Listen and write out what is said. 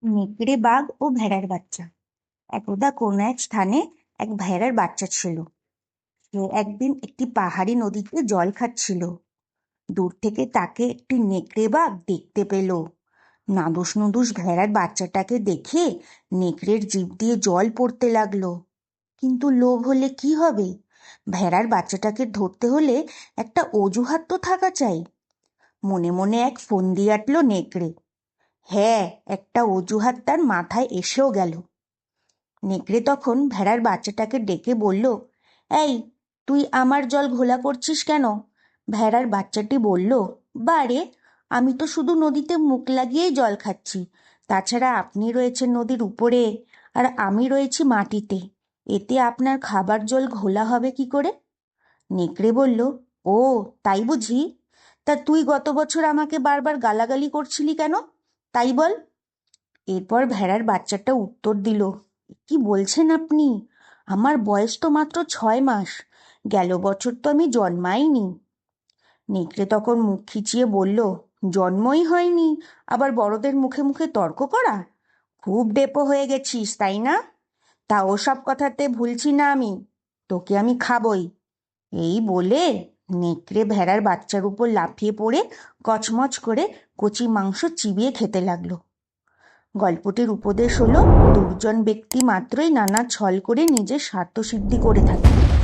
নেকড়ে বাঘ ও ভেড়ার বাচ্চা। একদা কোনো এক স্থানে এক ভেড়ার বাচ্চা ছিল। সে একদিন একটি পাহাড়ি নদীতে জল খাচ্ছিল। দূর থেকে তাকে একটি নেকড়ে বাঘ দেখতে পেল। নাদুস নুদুস ভেড়ার বাচ্চাটাকে দেখে নেকড়ের জিভ দিয়ে জল পড়তে লাগলো। কিন্তু লোভ হলে কি হবে? ভেড়ার বাচ্চাটাকে ধরতে হলে একটা অজুহাত তো থাকা চাই। মনে মনে এক ফন্দি আঁটল নেকড়ে। হ্যাঁ, একটা অজুহাত তার মাথায় এসেও গেল। নেকড়ে তখন ভেড়ার বাচ্চাটাকে ডেকে বলল, এই, তুই আমার জল ঘোলা করছিস কেন? ভেড়ার বাচ্চাটি বলল, বারে, আমি তো শুধু নদীতে মুখ লাগিয়েই জল খাচ্ছি। তাছাড়া আপনি রয়েছেন নদীর উপরে, আর আমি রয়েছি মাটিতে। এতে আপনার খাবার জল ঘোলা হবে কি করে? নেকড়ে বলল, ও, তাই বুঝি? তা তুই গত বছর আমাকে বারবার গালাগালি করছিলি কেন? তাই বল। এরপর ভেড়ার বাচ্চাটা উত্তর দিল, কি বলছেন আপনি? আমার বয়স তো মাত্র 6 মাস। গেল বছর তো আমি জন্মাইনি। নেকড়ে তখন মুখ খিচিয়ে বলল, জন্মই হয়নি, আবার বড়দের মুখে মুখে তর্ক করা? খুব ডেপো হয়ে গেছিস, তাই না? তা ওসব কথাতে ভুলছি না আমি। তোকে আমি খাবই। এই বলে নেকড়ে ভেড়ার বাচ্চার উপর লাফিয়ে পড়ে কচমচ করে কচি মাংস চিবিয়ে খেতে লাগলো। গল্পটির উপদেশ হলো, দুর্জন ব্যক্তি মাত্রই নানা ছল করে নিজের স্বার্থসিদ্ধি করে থাকে।